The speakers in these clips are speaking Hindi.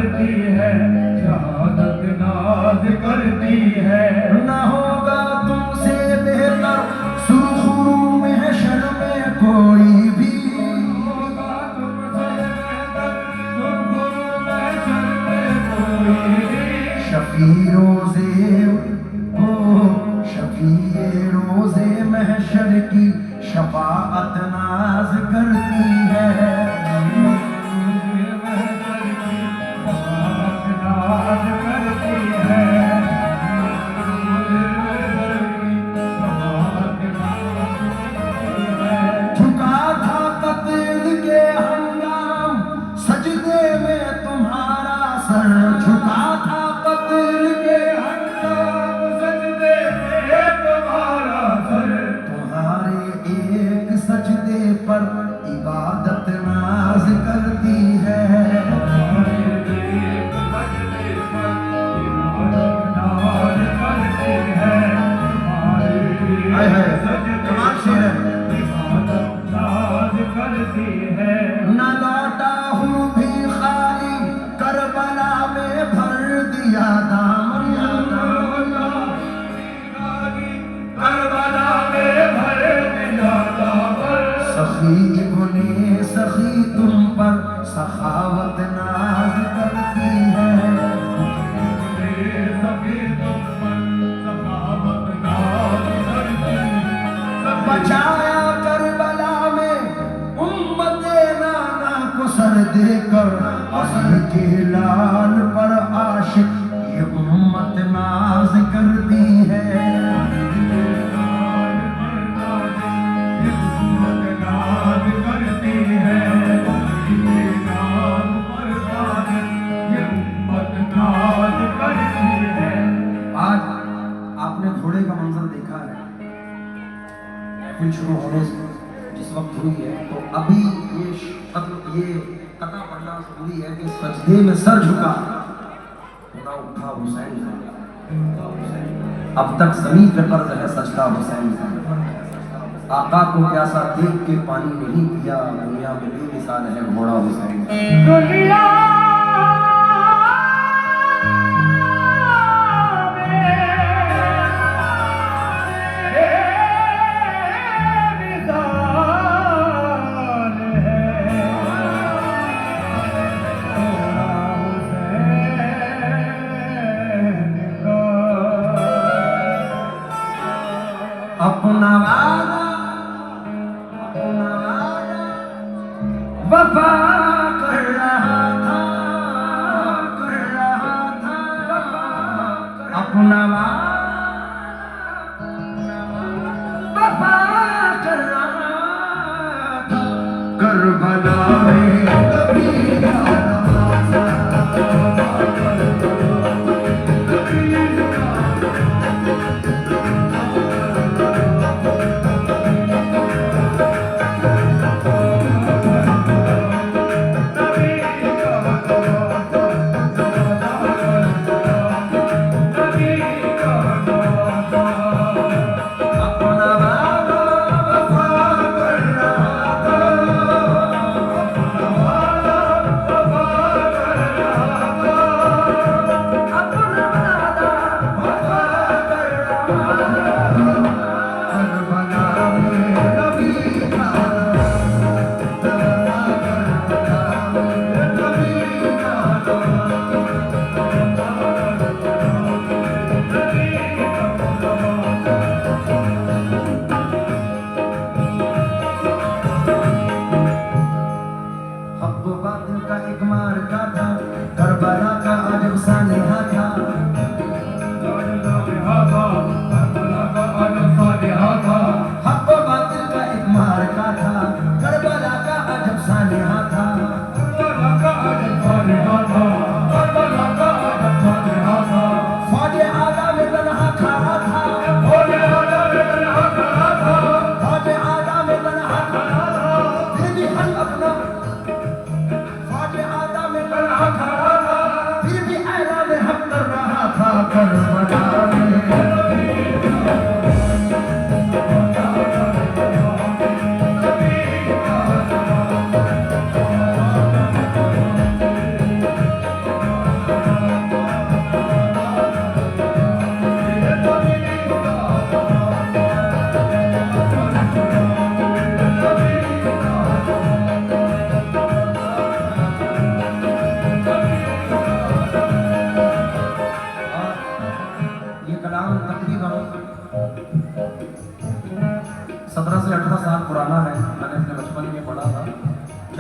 करती है, शहादत नाज करती है। न होगा तुमसे बेहतर सुरखरू महशर में कोई भी, होगा तुमसे बेहतर सुरखरू महशर में कोई भी। शफी रोज़े ओ शफी रोज़े महशर की शफाअत नाज करती है। झुका था कत्ल के हंगाम सजदे में तुम्हारा सर, झुका था कत्ल के हंगाम सजदे में तुम्हारा सर। तुम्हारे एक सजदे पर इबादत नाज करती है। न लौटा हूँ भी खाली करबला में भर दिया दामन, करबला में भर दिया दामन। सखी इब्ने सखी तुम पर सखावत नाज करती है। बचाया करबला में उम्मते नाना को सर देकर, असल के लाल पर आशिक ये उम्मत नाज करती है। आज आपने घोड़े का मंजर देखा है, महफिल शुरू होने से जिस वक्त हुई है, तो अभी ये कथा पढ़ना जरूरी है कि सजदे में सर झुका ना उठा हुसैन। अब तक जमीन पे कर्ज है सजदा हुसैन का। आका को प्यासा देख के पानी नहीं पिया, दुनिया में बेमिसाल है घोड़ा हुसैन। दुनिया अपना वादा वफा कर रहा था, अपना वफा कर रहा था। करबला में कभी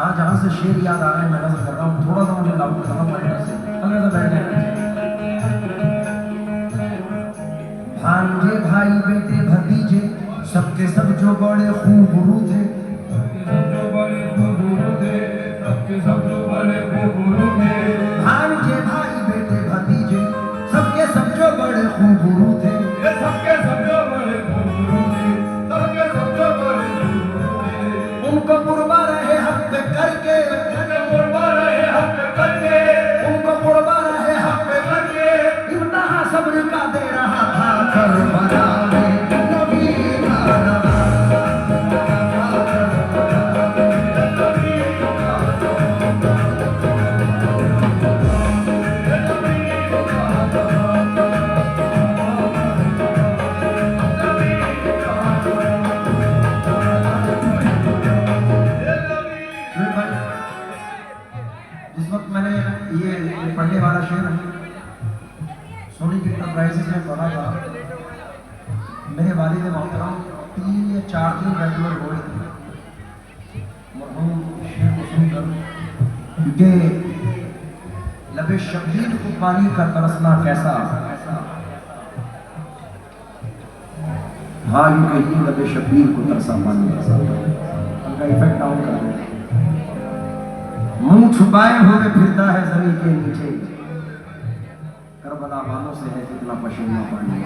जहाँ जहाँ से शेर याद आ रहे हैं मैं नजर कर रहा हूँ, थोड़ा सा मुझे लागू करना पड़ेगा से अगर तो बैठ जाएगा। भांजे भाई बेटे भतीजे सबके सब जो बड़े खूबरू थे, जो बड़े खूबरू थे, सबके सब जो बड़े खूबरू थे। भांजे भाई बेटे भतीजे सबके सब जो बड़े खूबरू थे, ये सबके सब जो बड़े खूबरू थे, सबके सब जो बड़े खूबरू थे। उनको कुर्बा रहे हक पे करके, उनके कुर्बा रहे हक पे करके, उनको कुर्बा रहे हक पे करके। इम्तिहा सब्र का दे रहा था करबला में नबी का जिस वक्त मैंने ये पढ़ने वाला शेर सोनिक इंटरप्राइजेज में पढ़ा था, मेरे वालिद मोहतरम 3 या 4 दिन रेगुलर रोए थे मरहूम शेर को सुनकर, क्योंकि लबे शबीर को पानी का तरसना कैसा, हाँ यूं कहिए लबे शबीर को तरसा पानी कैसा, उनका इफेक्ट डाउन कर रहे हैं। मुंह छुपाए हुए फिरता है जमीन के नीचे, करबला वालों से है कितना पसीना पानी।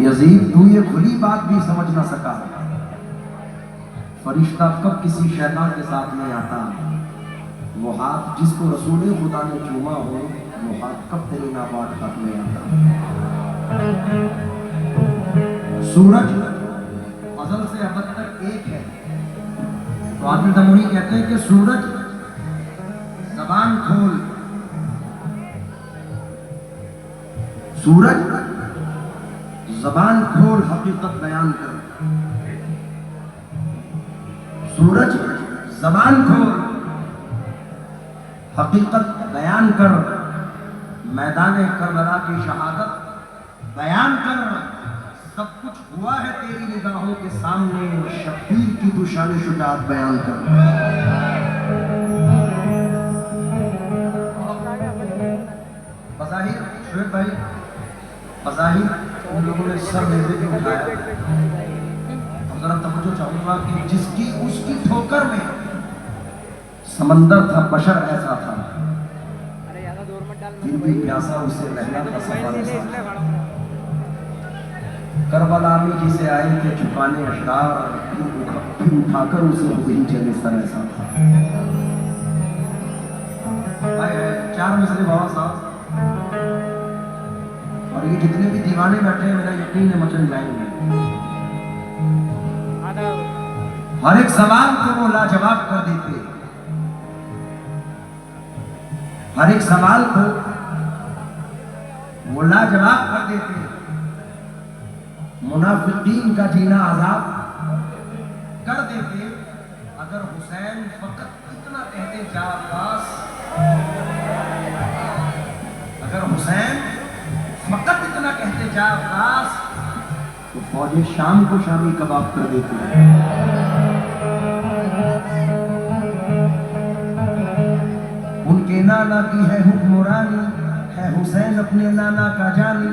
यजीद तू ये खुली बात भी समझ ना सका, फरिश्ता कब किसी शैतान के साथ नहीं आता, वो हाथ जिसको रसूल खुदा ने चूमा हो, वो हाथ कब तेरी नाबाद हाथ में आता। सूरज अज़ल से अबद तक एक है, तो आदिल दमोही कहते हैं कि सूरज जबान खोल, सूरज जबान खोल हकीकत बयान कर, सूरज जबान खोल हकीकत बयान कर, मैदान करबला की शहादत बयान कर, सब कुछ हुआ है तेरी निगाहों के सामने, शब्बीर की तू शान शुजाअत बयान कर। बज़ाहिर शुएब भाई, बज़ाहिर उन लोगों ने सर लेते हुए उठाया, अब जरा तवज्जो चाहूंगा कि जिसकी उसकी ठोकर में समंदर था, बशर ऐसा था, फिर भी प्यासा उसे रहना था सफर ऐसा। करबला में जिसे आए थे झुकाने अशरार, फिर उठाकर उसे वही चले सर ऐसा था। 4 मिसरे बाबा साहब, और ये जितने भी दीवाने बैठे हैं मेरा यकीन है मचल जाएंगे। हर एक सवाल को वो लाजवाब कर देते, हर एक सवाल को वो लाजवाब कर देते। मुनाफिकीन का जीना आजाद कर देते अगर हुसैन फकत इतना कहते जा अब्बास, अगर हुसैन फकत इतना कहते जा अब्बास, तो फौजी शाम को शामी कबाब कर देते। उनके नाना की है हुक्मरानी, है हुसैन अपने नाना का जानी,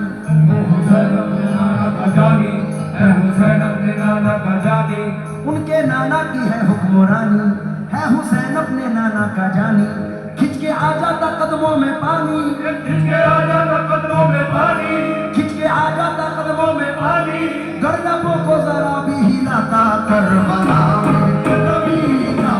हुसैन अपने नाना का जानी, है हुसैन अपने नाना का जानी। उनके नाना की है हुक्मरानी, है हुसैन अपने नाना का जानी, खिंच के आ जाता कदमों में पानी, खिंच के आ जाता कदमों में पानी, खिंच के आ जाता कदमों में पानी। गर्दनों को जरा भी हिलाता करबला में नबी का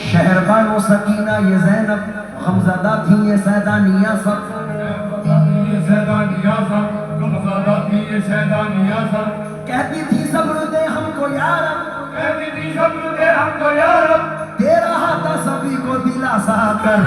शहरबान व सकीना ये ज़ैनब, गमज़दा थी ये सैदानिया सब, ये सैदानिया सब, गमज़दा दादा की ये शैतानियां सब, कहती थी सब्र दे हमको यार, कहती थी सब्र दे हमको यार, दे रहा था सभी को दिलासा कर।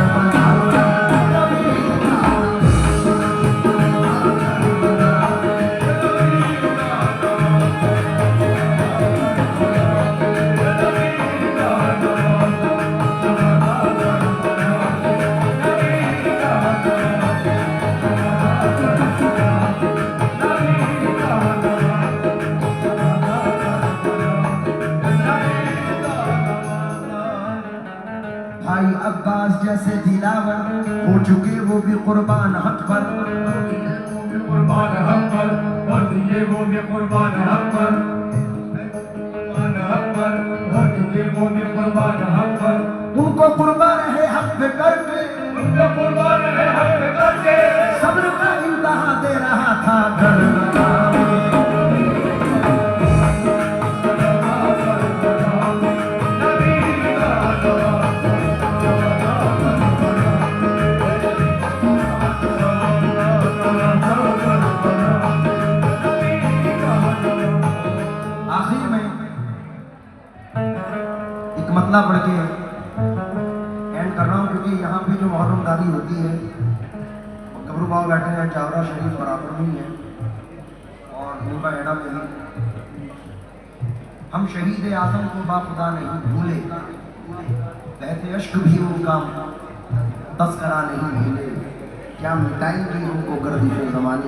भाई अब्बास जैसे दिलावर हो चुके वो भी कुर्बान हक पर, कुर्बान हक पर, और दिए वो भी कुर्बान हक पर, कुर्बान हक पर, और दिए वो भी कुर्बान हक पर, उनको कुर्बान है हक पे करके, उनको कुर्बान है हक पे करके, सब्र का इम्तिहान दे रहा था घर। आखिर में एक मतला पढ़ के एंड कर रहा हूँ, क्योंकि यहाँ पे जो मुहर्रमदारी होती है, गबरू बाबा बैठे हैं चावरा शरीफ बराबर में ही है और उनका एड़ा में ही। हम शहीद आजम को बाखुदा नहीं भूले, बहते अश्क भी उनका तस्करा नहीं भूले, क्या मिटाएंगे उनको गर्दिश ज़माने।